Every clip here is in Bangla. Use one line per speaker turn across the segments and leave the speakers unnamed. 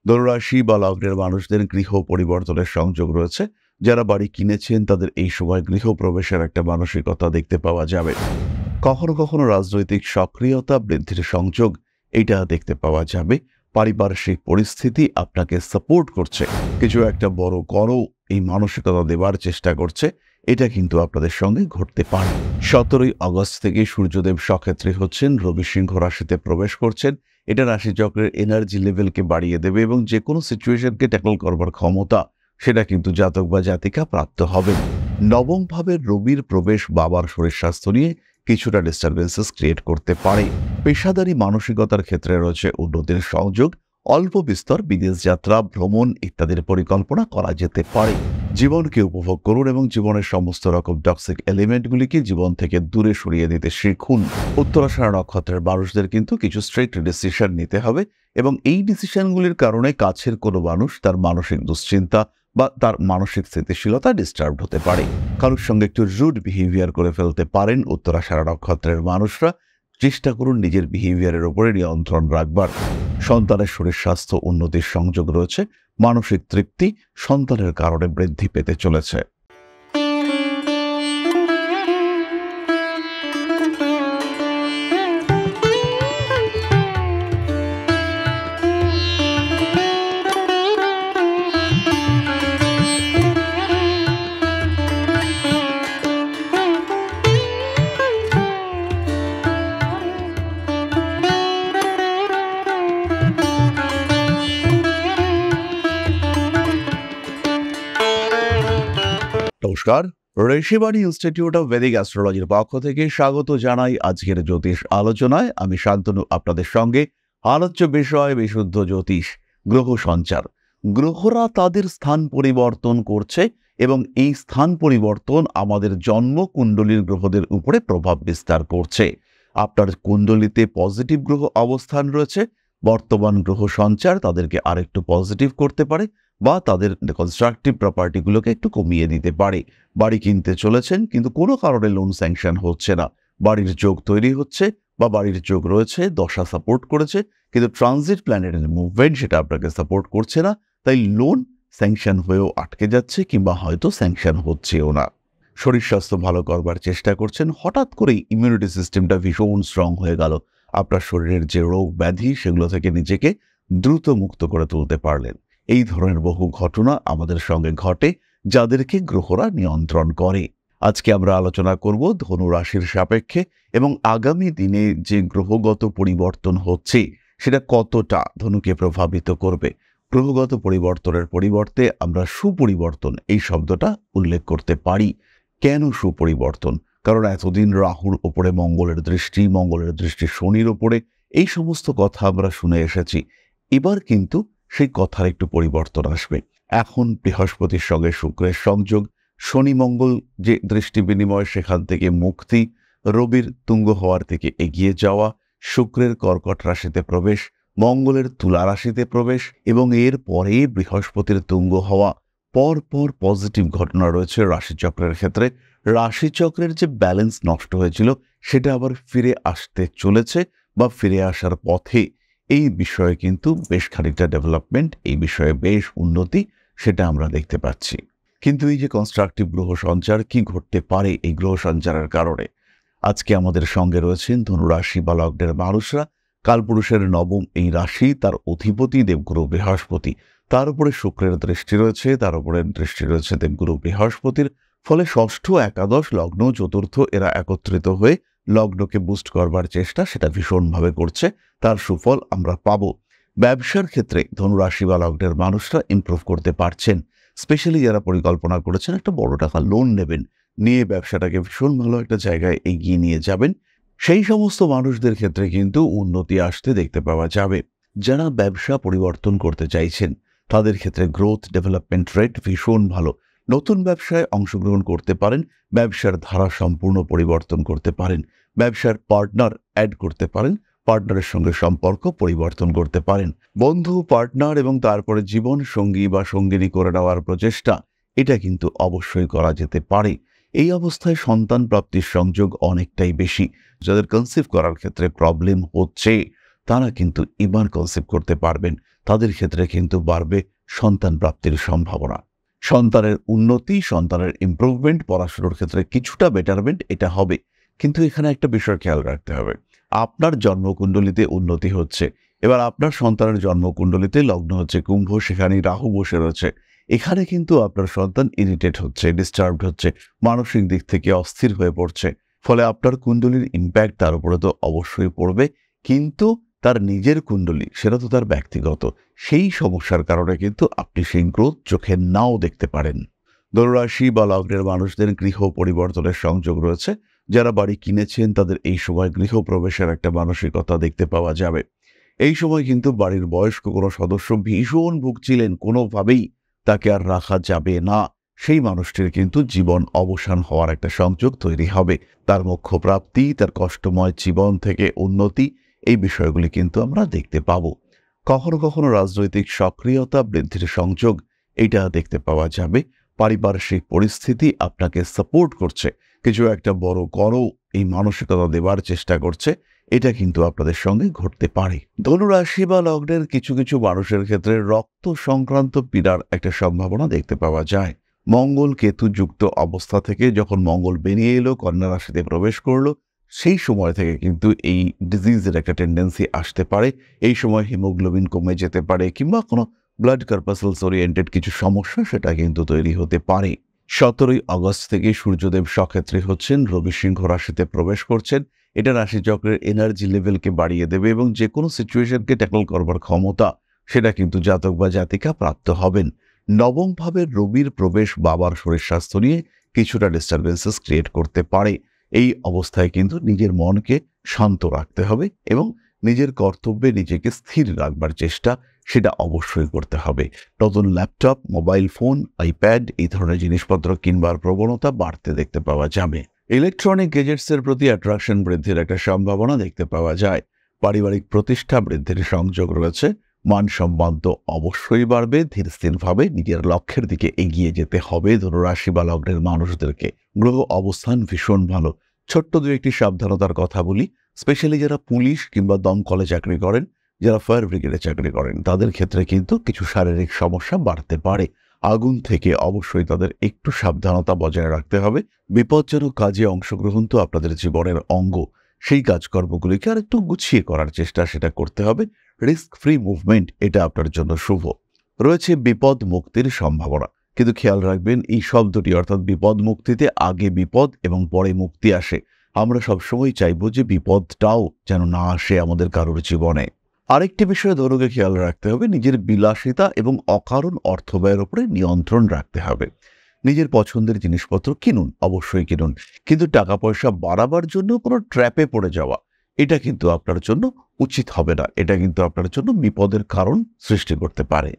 ধনুরাশি বা লগ্নের মানুষদের গৃহ পরিবর্তনের সংযোগ রয়েছে। যারা বাড়ি কিনেছেন তাদের এই সময় গৃহ প্রবেশের একটা মানসিকতা দেখতে পাওয়া যাবে। কখনো কখনো রাজনৈতিক সক্রিয়তা বৃদ্ধির সংযোগ এটা দেখতে পাওয়া যাবে। পারিপার্শ্বিক পরিস্থিতি আপনাকে সাপোর্ট করছে, কিছু একটা বড় করো এই মানসিকতা দেবার চেষ্টা করছে, এটা কিন্তু আপনাদের সঙ্গে ঘটতে পারে। 17ই আগস্ট থেকে সূর্যদেব সক্ষেত্রী হচ্ছেন, রবি সিংহ রাশিতে প্রবেশ করছেন। এটা রাশিচক্রের এনার্জি লেভেলকে বাড়িয়ে দেবে এবং যে কোনো সিচুয়েশনকে ট্যাকল করবার ক্ষমতা সেটা কিন্তু জাতক বা জাতিকা প্রাপ্ত হবেন। নবম ভাবে রবির প্রবেশ বাবার শরীর স্বাস্থ্য নিয়ে কিছুটা ডিস্টারবেন্সেস ক্রিয়েট করতে পারে। পেশাদারী মানসিকতার ক্ষেত্রে রয়েছে উন্নতির সংযোগ। অল্প বিস্তর বিদেশ যাত্রা, ভ্রমণ ইত্যাদির পরিকল্পনা করা যেতে পারে। জীবনকে উপভোগ করুন এবং জীবনের সমস্ত রকম টক্সিক এলিমেন্টগুলিকে জীবন থেকে দূরে সরিয়ে দিতে শিখুন। উত্তরাষাঢ়া নক্ষত্রের মানুষদের কিন্তু কিছু স্ট্রিক্ট ডিসিশন নিতে হবে এবং এই ডিসিশনগুলির কারণে কাছের কোনো মানুষ তার মানসিক দুশ্চিন্তা বা তার মানসিক স্থিতিশীলতা ডিস্টার্ব হতে পারে। কারোর সঙ্গে একটু রুড বিহেভিয়ার করে ফেলতে পারেন উত্তরাষাঢ়া নক্ষত্রের মানুষরা। চেষ্টা করুন নিজের বিহেভিয়ারের উপরে নিয়ন্ত্রণ রাখবার। সন্তানের শরীর স্বাস্থ্য উন্নতির সংযোগ রয়েছে। মানসিক তৃপ্তি সন্তানের কারণে বৃদ্ধি পেতে চলেছে। নমস্কার, ঋষিবাণী ইনস্টিটিউট অফ ভেদিক অ্যাস্ট্রোলজির পক্ষ থেকে স্বাগত জানাই আজকের জ্যোতিষ আলোচনায়। আমি শান্তনু আপনাদের সঙ্গে। আলোচ্য বিষয় বিশুদ্ধ জ্যোতিষ, গ্রহ সঞ্চার। গ্রহরা তাদের স্থান পরিবর্তন করছে এবং এই স্থান পরিবর্তন আমাদের জন্ম কুণ্ডলীর গ্রহদের উপরে প্রভাব বিস্তার করছে। আপনার কুণ্ডলিতে পজিটিভ গ্রহ অবস্থান রয়েছে, বর্তমান গ্রহ সঞ্চার তাদেরকে আরেকটু পজিটিভ করতে পারে বা তাদের কনস্ট্রাকটিভ প্রপার্টিগুলোকে একটু কমিয়ে দিতে পারে। বাড়ি কিনতে চলেছেন কিন্তু কোনো কারণে লোন স্যাংশন হচ্ছে না, বাড়ির যোগ তৈরি হচ্ছে বা বাড়ির যোগ রয়েছে, দশা সাপোর্ট করেছে, কিন্তু ট্রানজিট প্ল্যানেটের মুভমেন্ট সেটা আপনাকে সাপোর্ট করছে না, তাই লোন স্যাংশন হয়েও আটকে যাচ্ছে কিংবা হয়তো স্যাংশন হচ্ছেও না। শরীর স্বাস্থ্য ভালো করবার চেষ্টা করছেন, হঠাৎ করেই ইমিউনিটি সিস্টেমটা ভীষণ স্ট্রং হয়ে গেল। আপনার শরীরের যে রোগ ব্যাধি সেগুলো থেকে নিজেকে দ্রুত মুক্ত করে তুলতে পারলেন। এই ধরনের বহু ঘটনা আমাদের সঙ্গে ঘটে যাদেরকে গ্রহরা নিয়ন্ত্রণ করে। আজকে আমরা আলোচনা করব ধনু রাশির সাপেক্ষে এবং আগামী দিনে যে গ্রহগত পরিবর্তন হচ্ছে সেটা কতটা ধনুকে প্রভাবিত করবে। গ্রহগত পরিবর্তনের পরিবর্তে আমরা সুপরিবর্তন এই শব্দটা উল্লেখ করতে পারি। কেন সুপরিবর্তন? কারণ এতদিন রাহুর ওপরে মঙ্গলের দৃষ্টি শনির ওপরে, এই সমস্ত কথা আমরা শুনে এসেছি। এবার কিন্তু সেই কথার একটু পরিবর্তন আসবে। এখন বৃহস্পতির সঙ্গে শুক্রের সংযোগ, শনি মঙ্গল যে দৃষ্টি বিনিময় সেখান থেকে মুক্তি, রবির তুঙ্গ হওয়ার থেকে এগিয়ে যাওয়া, শুক্রের কর্কট রাশিতে প্রবেশ, মঙ্গলের তুলা রাশিতে প্রবেশ এবং এর পরে বৃহস্পতির তুঙ্গ হওয়া, পর পর পজিটিভ ঘটনা রয়েছে রাশিচক্রের ক্ষেত্রে। রাশিচক্রের যে ব্যালেন্স নষ্ট হয়েছিল সেটা আবার ফিরে আসতে চলেছে বা ফিরে আসার পথে। এই বিষয়ে কিন্তু বেশ খানিকটা ডেভেলপমেন্ট, এই বিষয়ে বেশ উন্নতি সেটা আমরা দেখতে পাচ্ছি। কিন্তু এই যে কনস্ট্রাকটিভ গ্রহ সঞ্চার, কি ঘটতে পারে এই গ্রহ সঞ্চারের কারণে? আজকে আমাদের সঙ্গে রয়েছেন ধনুরাশি বা লগ্নের মানুষরা। কালপুরুষের নবম এই রাশি, তার অধিপতি দেবগুরু বৃহস্পতি, তার উপরে শুক্রের দৃষ্টি রয়েছে, তার উপরে দৃষ্টি রয়েছে দেবগুরু বৃহস্পতির। ফলে ষষ্ঠ, একাদশ, লগ্ন, চতুর্থ এরা একত্রিত হয়ে লগ্নকে বুস্ট করবার চেষ্টা সেটা ভীষণভাবে করছে। তার সুফল আমরা পাব। ব্যবসার ক্ষেত্রে ধনুরাশি বা লগ্নের মানুষরা ইমপ্রুভ করতে পারছেন। স্পেশালি যারা পরিকল্পনা করেছেন একটা বড় টাকা লোন নেবেন, নিয়ে ব্যবসাটাকে ভীষণ ভালো একটা জায়গায় এগিয়ে নিয়ে যাবেন, সেই সমস্ত মানুষদের ক্ষেত্রে কিন্তু উন্নতি আসতে দেখতে পাওয়া যাবে। যারা ব্যবসা পরিবর্তন করতে চাইছেন তাদের ক্ষেত্রে গ্রোথ ডেভেলপমেন্ট রেট ভীষণ ভালো। নতুন ব্যবসায় অংশগ্রহণ করতে পারেন, ব্যবসার ধারা সম্পূর্ণ পরিবর্তন করতে পারেন, ব্যবসার পার্টনার অ্যাড করতে পারেন, পার্টনারের সঙ্গে সম্পর্ক পরিবর্তন করতে পারেন, বন্ধু, পার্টনার এবং তারপরে জীবন সঙ্গী বা সঙ্গিনী করে নেওয়ার প্রচেষ্টা এটা কিন্তু অবশ্যই করা যেতে পারে। এই অবস্থায় সন্তান প্রাপ্তির সংযোগ অনেকটাই বেশি। যাদের কনসিভ করার ক্ষেত্রে প্রবলেম হচ্ছে তারা কিন্তু এবার কনসিভ করতে পারবেন। তাদের ক্ষেত্রে কিন্তু বাড়বে সন্তান প্রাপ্তির সম্ভাবনা। সন্তানের উন্নতি, সন্তানের ইমপ্রুভমেন্ট, পড়াশোনার ক্ষেত্রে কিছুটা বেটারমেন্ট এটা হবে। কিন্তু এখানে একটা বিষয় খেয়াল রাখতে হবে। আপনার জন্মকুণ্ডলিতে উন্নতি হচ্ছে। এবার আপনার সন্তানের জন্মকুণ্ডলিতে লগ্ন হচ্ছে কুম্ভ, সেখানেই রাহু বসে রয়েছে। এখানে কিন্তু আপনার সন্তান ইরিটেট হচ্ছে, ডিস্টার্বড হচ্ছে, মানসিক দিক থেকে অস্থির হয়ে পড়ছে। ফলে আপনার কুণ্ডলীর ইম্প্যাক্ট তার উপরে তো অবশ্যই পড়বে, কিন্তু তার নিজের কুণ্ডলী সেটা তো তার ব্যক্তিগত। সেই সমস্যার কারণে কিন্তু আপনি সেই গ্রোথ চোখে নাও দেখতে পারেন। ধনুরাশি বা লগ্নের মানুষদের গৃহ পরিবর্তনের সংযোগ রয়েছে। যারা বাড়ি কিনেছেন তাদের এই সময় গৃহপ্রবেশের একটা মানসিকতা দেখতে পাওয়া যাবে। এই সময় কিন্তু বাড়ির বয়স্ক কোনো সদস্য ভীষণ ভুগছিলেন, কোনোভাবেই তাকে আর রাখা যাবে না, সেই মানুষটির কিন্তু জীবন অবসান হওয়ার একটা সংযোগ তৈরি হবে। তার মোক্ষ প্রাপ্তি, তার কষ্টময় জীবন থেকে উন্নতি, এই বিষয়গুলি কিন্তু আমরা দেখতে পাব। কখনো কখনো রাজনৈতিক সক্রিয়তা বৃদ্ধির সংযোগ এটা দেখতে পাওয়া যাবে। পারিপার্শ্বিক পরিস্থিতি আপনাকে সাপোর্ট করছে, কিছু একটা বড় করো এই মানসিকতা দেবার চেষ্টা করছে, এটা কিন্তু আপনাদের সঙ্গে ঘটতে পারে। ধনুরাশি বা লগ্নের কিছু কিছু মানুষের ক্ষেত্রে রক্ত সংক্রান্ত পীড়ার একটা সম্ভাবনা দেখতে পাওয়া যায়। মঙ্গল কেতু যুক্ত অবস্থা থেকে যখন মঙ্গল বেরিয়ে এলো, কন্যা রাশিতে প্রবেশ করলো, সেই সময় থেকে কিন্তু এই ডিজিজের একটা টেন্ডেন্সি আসতে পারে। এই সময় হিমোগ্লোবিন কমে যেতে পারে, কিংবা কোনো ব্লাড কার্পাসেলস ওরিয়েন্টেড কিছু সমস্যা সেটা কিন্তু তৈরি হতে পারে। 17ই আগস্ট থেকে সূর্যদেব সক্ষেত্রী হচ্ছেন, রবি সিংহ রাশিতে প্রবেশ করছেন। এটা রাশিচক্রের এনার্জি লেভেলকে বাড়িয়ে দেবে এবং যে কোনো সিচুয়েশনকে ট্যাকল করবার ক্ষমতা সেটা কিন্তু জাতক বা জাতিকা প্রাপ্ত হবেন। নবম ভাবের রবির প্রবেশ বাবার শরীর স্বাস্থ্য নিয়ে কিছুটা ডিস্টারবেন্সেস ক্রিয়েট করতে পারে। এই অবস্থায় কিন্তু নিজের মনকে শান্ত রাখতে হবে এবং নিজের কর্তব্যে নিজেকে স্থির রাখবার চেষ্টা সেটা অবশ্যই করতে হবে। নতুন ল্যাপটপ, মোবাইল ফোন, আইপ্যাড এই ধরনের জিনিসপত্র কিনবার প্রবণতা বাড়তে দেখতে পাওয়া যাবে। ইলেকট্রনিক গ্যাজেটসের প্রতি অ্যাট্রাকশন বৃদ্ধির একটা সম্ভাবনা দেখতে পাওয়া যায়। পারিবারিক প্রতিষ্ঠা বৃদ্ধির সংযোগ রয়েছে। মান সম্মান তো অবশ্যই বাড়বে। ধীর স্থিরভাবে নিজের লক্ষ্যের দিকে এগিয়ে যেতে হবে ধনুরাশি বা লগ্নের মানুষদেরকে। গ্রহ অবস্থান ভীষণ ভালো। ছোট্ট দু একটি সাবধানতার কথা বলি। স্পেশালি যারা পুলিশ কিংবা দমকলে চাকরি করেন, যারা ফায়ার ব্রিগেডে চাকরি করেন, তাদের ক্ষেত্রে কিন্তু কিছু শারীরিক সমস্যা বাড়তে পারে। আগুন থেকে অবশ্যই তাদের একটু সাবধানতা বজায় রাখতে হবে। বিপজ্জনক কাজে অংশগ্রহণ তো আপনাদের জীবনের অঙ্গ। সেই কাজকর্মগুলিকে আর একটু গুছিয়ে করার চেষ্টা সেটা করতে হবে। রিস্ক ফ্রি মুভমেন্ট এটা আপনার জন্য শুভ। রয়েছে বিপদ মুক্তির সম্ভাবনা, কিন্তু খেয়াল রাখবেন এই শব্দটি অর্থাৎ বিপদ মুক্তিতে আগে বিপদ এবং পরে মুক্তি আসে। আমরা সবসময় চাইব যে বিপদটাও যেন না আসে আমাদের কারোর জীবনে। আরেকটি বিষয়ে ধনুকে খেয়াল রাখতে হবে, নিজের বিলাসিতা এবং অকারণ অর্থ ব্যয়ের উপরে নিয়ন্ত্রণ রাখতে হবে। নিজের পছন্দের জিনিসপত্র কিনুন, অবশ্যই কিনুন, কিন্তু টাকা পয়সা বাড়াবার জন্য কোনো ট্র্যাপে পড়ে যাওয়া এটা কিন্তু আপনার জন্য উচিত হবে না। এটা কিন্তু আপনার জন্য বিপদের কারণ সৃষ্টি করতে পারে।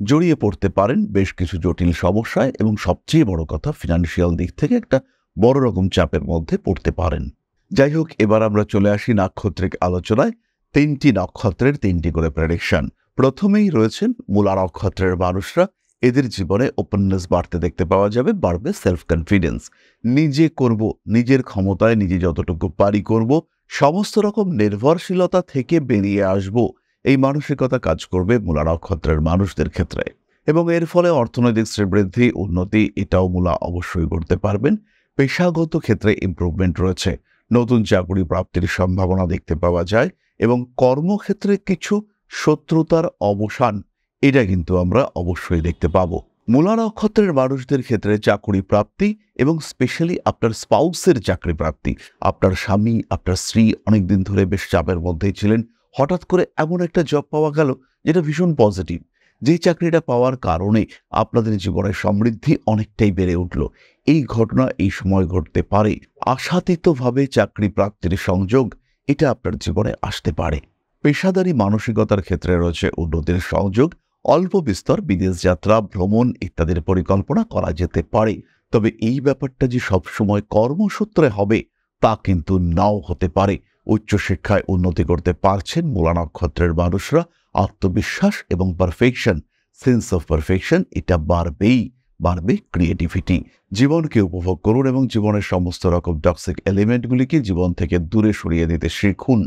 জড়িয়ে পড়তে পারেন বেশ কিছু জটিল সমস্যায় এবং সবচেয়ে বড় কথা ফিনান্সিয়াল দিক থেকে একটা বড় রকম চাপের মধ্যে পড়তে পারেন। যাই হোক, এবার আমরা চলে আসি নাক্ষত্রিক আলোচনায়। 3টি নক্ষত্রের 3টি করে প্রেডিকশন। প্রথমেই রয়েছেন মূলা নক্ষত্রের মানুষরা। এদের জীবনে ওপেননেস বাড়তে দেখতে পাওয়া যাবে, বাড়বে সেলফ কনফিডেন্স। নিজে করব, নিজের ক্ষমতায় নিজে যতটুকু পারি করব, সমস্ত রকম নির্ভরশীলতা থেকে বেরিয়ে আসব, এই মানসিকতা কাজ করবে মূলা নক্ষত্রের মানুষদের ক্ষেত্রে। এবং এর ফলে অর্থনৈতিক শ্রীবৃদ্ধি, উন্নতি এটাও মূলা অবশ্যই করতে পারবেন। পেশাগত ক্ষেত্রে ইমপ্রুভমেন্ট রয়েছে। নতুন চাকরি প্রাপ্তির সম্ভাবনা দেখতে পাওয়া যায় এবং কর্মক্ষেত্রে কিছু শত্রুতার অবসান এটা কিন্তু আমরা অবশ্যই দেখতে পাবো। মূলা নক্ষত্রের মানুষদের ক্ষেত্রে চাকরি প্রাপ্তি এবং স্পেশালি আপনার স্পাউসের চাকরি প্রাপ্তি। আপনার স্বামী, আপনার স্ত্রী অনেকদিন ধরে বেশ চাপের মধ্যেই ছিলেন, হঠাৎ করে এমন একটা জব পাওয়া গেল যেটা ভীষণ পজিটিভ। যে চাকরিটা পাওয়ার কারণে আপনাদের জীবনের সমৃদ্ধি অনেকটাই বেড়ে উঠল। এই ঘটনা এই সময় ঘটতে পারে। আশাতীতভাবে চাকরি প্রাপ্তির সংযোগ এটা আপনার জীবনে আসতে পারে। পেশাদারী মানসিকতার ক্ষেত্রে রয়েছে উন্নতির সংযোগ। অল্প বিস্তর বিদেশ যাত্রা, ভ্রমণ ইত্যাদির পরিকল্পনা করা যেতে পারে। তবে এই ব্যাপারটা যে সবসময় কর্মসূত্রে হবে তা কিন্তু নাও হতে পারে। উচ্চশিক্ষায় উন্নতি করতে পারছেন মূলা নক্ষত্রের মানুষরা। আত্মবিশ্বাস এবং পারফেকশন, সেন্স অফ পারফেকশন এটা বাড়বে ক্রিয়েটিভিটি। জীবনকে উপভোগ করুন এবং জীবনের সমস্ত রকম টক্সিক এলিমেন্টগুলিকে জীবন থেকে দূরে সরিয়ে দিতে শিখুন।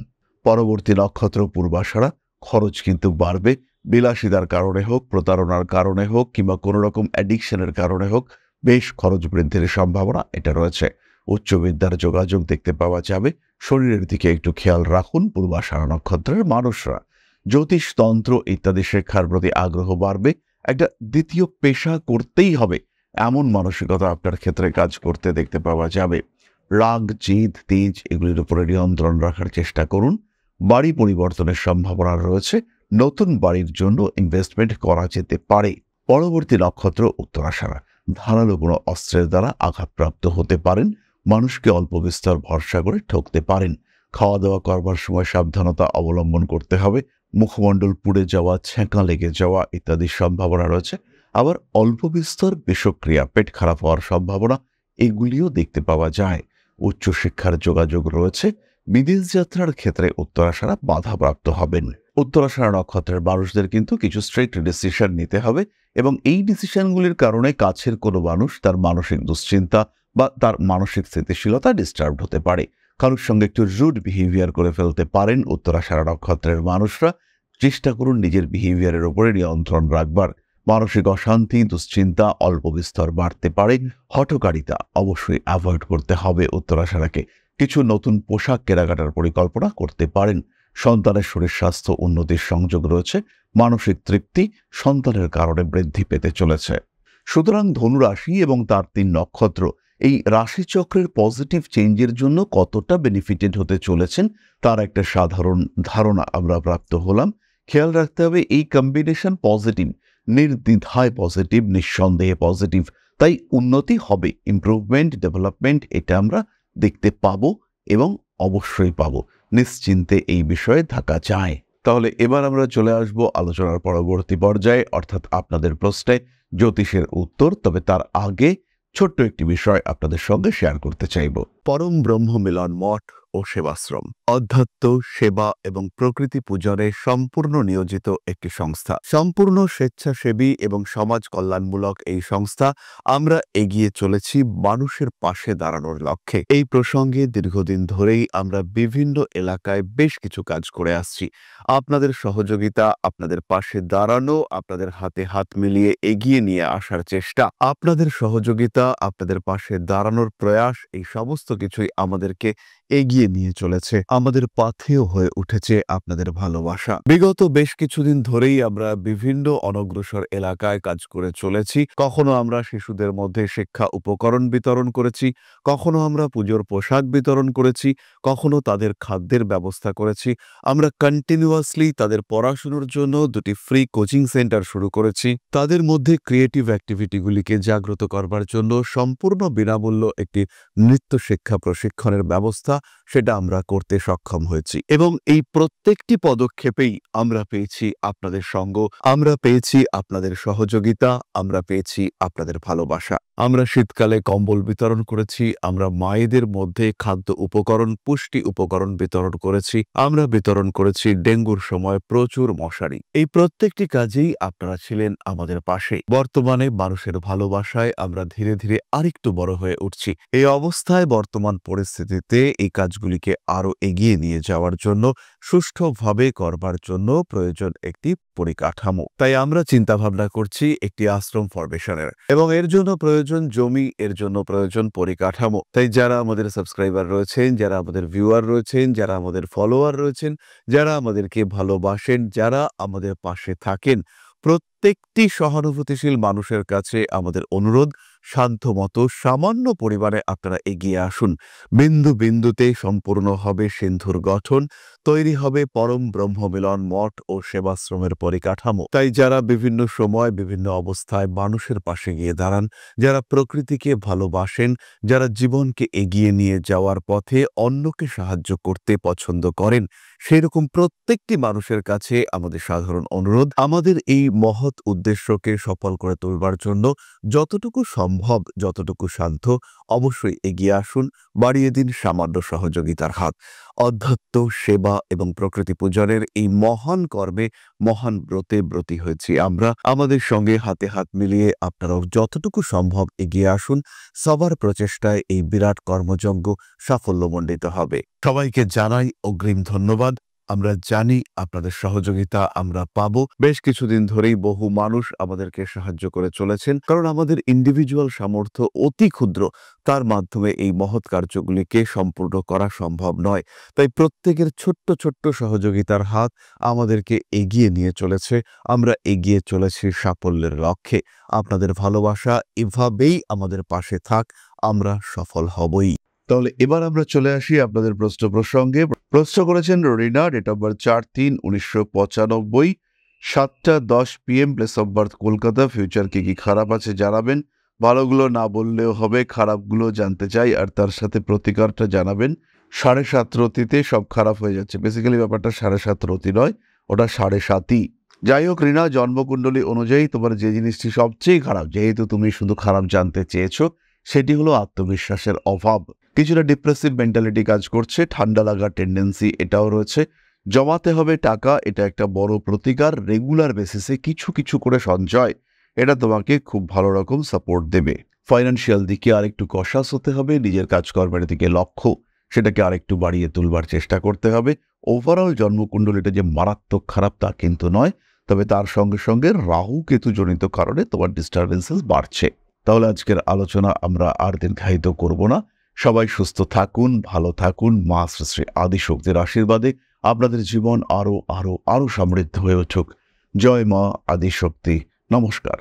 পরবর্তী নক্ষত্র পূর্বাষাঢ়া। খরচ কিন্তু বাড়বে, বিলাসিতার কারণে হোক, প্রতারণার কারণে হোক কিংবা কোনো রকম অ্যাডিকশনের কারণে হোক বেশ খরচ বৃদ্ধির সম্ভাবনা এটা রয়েছে। উচ্চ বিদ্যার যোগাযোগ দেখতে পাওয়া যাবে। শরীরের দিকে একটু খেয়াল রাখুন পূর্বাষাঢ়া নক্ষত্রের মানুষরা। জ্যোতিষতন্ত্র ইত্যাদি শিক্ষার প্রতি আগ্রহ বাড়বে। একটা দ্বিতীয় পেশা করতেই হবে এমন মানসিকতা আপনার ক্ষেত্রে কাজ করতে দেখতে পাওয়া যাবে। রাগ, জিদ, তেজ এগুলির উপরে নিয়ন্ত্রণ রাখার চেষ্টা করুন। বাড়ি পরিবর্তনের সম্ভাবনা রয়েছে। নতুন বাড়ির জন্য ইনভেস্টমেন্ট করা যেতে পারে। পরবর্তী নক্ষত্র উত্তরাষাঢ়া। ধারালো কোনো অস্ত্রের দ্বারা আঘাতপ্রাপ্ত হতে পারেন। মানুষকে অল্প বিস্তর ভরসা করে ঠকতে পারেন। খাওয়া দাওয়া করবার সময় সাবধানতা অবলম্বন করতে হবে। মুখমণ্ডল পুড়ে যাওয়া, ছ্যাঁকা লেগে যাওয়া ইত্যাদির সম্ভাবনা রয়েছে। আবার অল্প বিস্তর বিষক্রিয়া, পেট খারাপ হওয়ার সম্ভাবনা এগুলিও দেখতে পাওয়া যায়। উচ্চশিক্ষার যোগাযোগ রয়েছে। বিদেশ যাত্রার ক্ষেত্রে উত্তরাষাঢ়া বাধাপ্রাপ্ত হবেন। উত্তরাষাঢ়া নক্ষত্রের মানুষদের কিন্তু কিছু স্ট্রিক্ট ডিসিশন নিতে হবে এবং এই ডিসিশনগুলির কারণে কাছের কোনো মানুষ তার মানসিক দুশ্চিন্তা বা তার মানসিক স্থিতিশীলতা ডিস্টার্ব হতে পারে। কারোর সঙ্গে একটু রুড বিহেভিয়ার করে ফেলতে পারেন উত্তরাষাঢ়া নক্ষত্রের মানুষরা। চেষ্টা করুন নিজের বিহেভিয়ারের উপরে নিয়ন্ত্রণ রাখবার। মানসিক অশান্তি, দুশ্চিন্তা অল্প বিস্তর বাড়তে পারে। হঠকারিতা অবশ্যই অ্যাভয়েড করতে হবে উত্তরাষাঢ়াকে। কিছু নতুন পোশাক কেনাকাটার পরিকল্পনা করতে পারেন। সন্তানের শরীর স্বাস্থ্য উন্নতির সংযোগ রয়েছে। মানসিক তৃপ্তি সন্তানের কারণে বৃদ্ধি পেতে চলেছে। সুতরাং ধনুরাশি এবং তার ৩ নক্ষত্র এই রাশিচক্রের পজিটিভ চেঞ্জের জন্য কতটা বেনিফিটেড হতে চলেছেন তার একটা সাধারণ ধারণা আমরা প্রাপ্ত হলাম। খেয়াল রাখতে হবে এই কম্বিনেশন পজিটিভ, নির্দ্বিধায় পজিটিভ, নিঃসন্দেহে পজিটিভ। তাই উন্নতি হবে, ইমপ্রুভমেন্ট, ডেভেলপমেন্ট এটা আমরা দেখতে পাবো এবং অবশ্যই পাবো। নিশ্চিন্তে এই বিষয়ে থাকা যায়। তাহলে এবার আমরা চলে আসব আলোচনার পরবর্তী পর্যায়ে, অর্থাৎ আপনাদের প্রশ্নে জ্যোতিষের উত্তর। তবে তার আগে ছোট্ট একটি বিষয় আপনাদের সঙ্গে শেয়ার করতে চাইব।
পরম ব্রহ্ম মিলন মঠ ও সেবাশ্রম অধ্যাত্ম, সেবা এবং প্রকৃতি পূজনে সম্পূর্ণ নিয়োজিত একটি সংস্থা। সম্পূর্ণ স্বেচ্ছাসেবী এবং সমাজ কল্যাণমূলক এই সংস্থা আমরা এগিয়ে চলেছি মানুষের পাশে দাঁড়ানোর লক্ষ্যে। এই প্রসঙ্গে দীর্ঘদিন ধরেই আমরা বিভিন্ন এলাকায় বেশ কিছু কাজ করে আসছি। আপনাদের সহযোগিতা, আপনাদের পাশে দাঁড়ানো, আপনাদের হাতে হাত মিলিয়ে এগিয়ে নিয়ে আসার চেষ্টা, আপনাদের সহযোগিতা, আপনাদের পাশে দাঁড়ানোর প্রয়াস, এই সমস্ত কিছুই আমাদেরকে এগিয়ে নিয়ে চলেছে। আমাদের পাথেয় হয়ে উঠেছে আপনাদের ভালোবাসা। বিগত বেশ কিছুদিন ধরেই আমরা বিভিন্ন অনগ্রসর এলাকায় কাজ করে চলেছি। কখনো আমরা শিশুদের মধ্যে শিক্ষা উপকরণ বিতরণ করেছি, কখনো আমরা পুজোর পোশাক বিতরণ করেছি, কখনো তাদের খাদ্যের ব্যবস্থা করেছি। আমরা কন্টিনিউয়াসলি তাদের পড়াশোনার জন্য 2টি ফ্রি কোচিং সেন্টার শুরু করেছি। তাদের মধ্যে ক্রিয়েটিভ অ্যাক্টিভিটিগুলিকে জাগ্রত করবার জন্য সম্পূর্ণ বিনামূল্য একটি নৃত্য শিক্ষা প্রশিক্ষণের ব্যবস্থা সেটা আমরা করতে সক্ষম হয়েছি। এবং এই প্রত্যেকটি পদক্ষেপেই আমরা পেয়েছি আপনাদের সঙ্গ, আমরা পেয়েছি আপনাদের সহযোগিতা, আমরা পেয়েছি আপনাদের ভালোবাসা। আমরা শীতকালে কম্বল বিতরণ করেছি, আমরা মায়েদের মধ্যে খাদ্য উপকরণ, পুষ্টি উপকরণ বিতরণ করেছি, আমরা বিতরণ করেছি ডেঙ্গুর সময় প্রচুর মশারি। এই প্রত্যেকটি কাজেই আপনারা ছিলেন আমাদের পাশে। বর্তমানে মানুষের ভালোবাসায় আমরা ধীরে ধীরে আরেকটু বড় হয়ে উঠছি। এই অবস্থায় বর্তমান পরিস্থিতিতে এই কাজগুলিকে আরো এগিয়ে নিয়ে যাওয়ার জন্য, সুষ্ঠুভাবে করবার জন্য প্রয়োজন একটি পরিকাঠামো। তাই আমরা চিন্তা ভাবনা করছি একটি আশ্রম ফরমেশনের, এবং এর জন্য প্রয়োজন জমি, এর জন্য প্রয়োজন পরিকাঠামো। তাই যারা আমাদের সাবস্ক্রাইবার রয়েছেন, যারা আমাদের ভিউয়ার রয়েছেন, যারা আমাদের ফলোয়ার রয়েছেন, যারা আমাদেরকে ভালোবাসেন, যারা আমাদের পাশে থাকেন, প্রত্যেকটি সহানুভূতিশীল মানুষের কাছে আমাদের অনুরোধ, সাধ্যমতো সামান্য পরিমাণে আপনারা এগিয়ে আসুন। বিন্দু বিন্দুতে সম্পূর্ণ হবে সিন্ধুর গঠন, তৈরি হবে পরম ব্রহ্মমিলন মঠ ও সেবাশ্রমের পরিকাঠামো। তাই যারা বিভিন্ন সময় বিভিন্ন অবস্থায় মানুষের পাশে গিয়ে দাঁড়ান, যারা প্রকৃতিকে ভালোবাসেন, যারা জীবনকে এগিয়ে নিয়ে যাওয়ার পথে অন্যকে সাহায্য করতে পছন্দ করেন, সেরকম প্রত্যেকটি মানুষের কাছে আমাদের সাধারণ অনুরোধ, আমাদের এই মহৎ উদ্দেশ্যকে সফল করে তুলবার জন্য যতটুকু সম্ভব, যতটুকু সাধ্য অবশ্যই এগিয়ে আসুন, বাড়িয়ে দিন সামান্য সহযোগিতার হাত। অধ্যাত্ম, সেবা এবং প্রকৃতি পূজনের এই মহান কর্মে, মহান ব্রতে ব্রতী হয়েছি আমরা। আমাদের সঙ্গে হাতে হাত মিলিয়ে আপনারাও যতটুকু সম্ভব এগিয়ে আসুন। সবার প্রচেষ্টায় এই বিরাট কর্মযজ্ঞ সাফল্যমণ্ডিত হবে। সবাইকে জানাই অগ্রিম ধন্যবাদ। আমরা জানি আপনাদের সহযোগিতা আমরা পাবো। বেশ কিছুদিন ধরেই বহু মানুষ আমাদেরকে সাহায্য করে চলেছেন, কারণ আমাদের ইন্ডিভিজুয়াল সামর্থ্য অতি ক্ষুদ্র, তার মাধ্যমে এই মহৎ কার্যগুলিকে সম্পূর্ণ করা সম্ভব নয়। তাই প্রত্যেকের ছোট্ট ছোট্ট সহযোগিতার হাত আমাদেরকে এগিয়ে নিয়ে চলেছে। আমরা এগিয়ে চলেছি সাফল্যের লক্ষ্যে। আপনাদের ভালোবাসা এভাবেই আমাদের পাশে থাক, আমরা সফল হবই।
তাহলে এবার আমরা চলে আসি আপনাদের প্রশ্ন প্রসঙ্গে। প্রশ্ন করেছেন Rina, date of birth 4/3/1995, 7:10 PM, place of birth Kolkata. Future কি খারাপ আছে জানাবেন, ভালোগুলো না বললেও হবে, খারাপগুলো জানতে চাই, আর তার সাথে প্রতিকারটা জানাবেন। 7.5 রতিতে সব খারাপ হয়ে যাচ্ছে। বেসিক্যালি ব্যাপারটা 7.5 রতি নয়, ওটা 7.5ই। যাই হোক রিনা, জন্মকুণ্ডলী অনুযায়ী তোমার যে জিনিসটি সবচেয়ে খারাপ, যেহেতু তুমি শুধু খারাপ জানতে চেয়েছো, সেটি হলো আত্মবিশ্বাসের অভাব। কিছুটা ডিপ্রেসিভ মেন্টালিটি কাজ করছে, ঠান্ডা লাগার টেন্ডেন্সি এটাও রয়েছে। জমাতে হবে টাকা, এটা একটা বড় প্রতিকার। রেগুলার বেসিসে কিছু কিছু করে সঞ্চয়, এটা তোমাকে খুব ভালো রকম সাপোর্ট দেবে। ফাইন্যান্সিয়াল দিকে আরেকটু কশাস হতে হবে। নিজের কাজকর্মের দিকে লক্ষ্য, সেটাকে আরেকটু বাড়িয়ে তুলবার চেষ্টা করতে হবে। ওভারঅল জন্মকুণ্ডলীটা যে মারাত্মক খারাপ তা কিন্তু নয়, তবে তার সঙ্গে সঙ্গে রাহু কেতু জনিত কারণে তোমার ডিস্টারবেন্সেস বাড়ছে। তাহলে আজকের আলোচনা আমরা আর দীর্ঘায়িত করব না। সবাই সুস্থ থাকুন, ভালো থাকুন। মা শ্রী শ্রী আদিশক্তির আশীর্বাদে আপনাদের জীবন আরো আরো আরো সমৃদ্ধ হয়ে উঠুক। জয় মা আদিশক্তি। নমস্কার।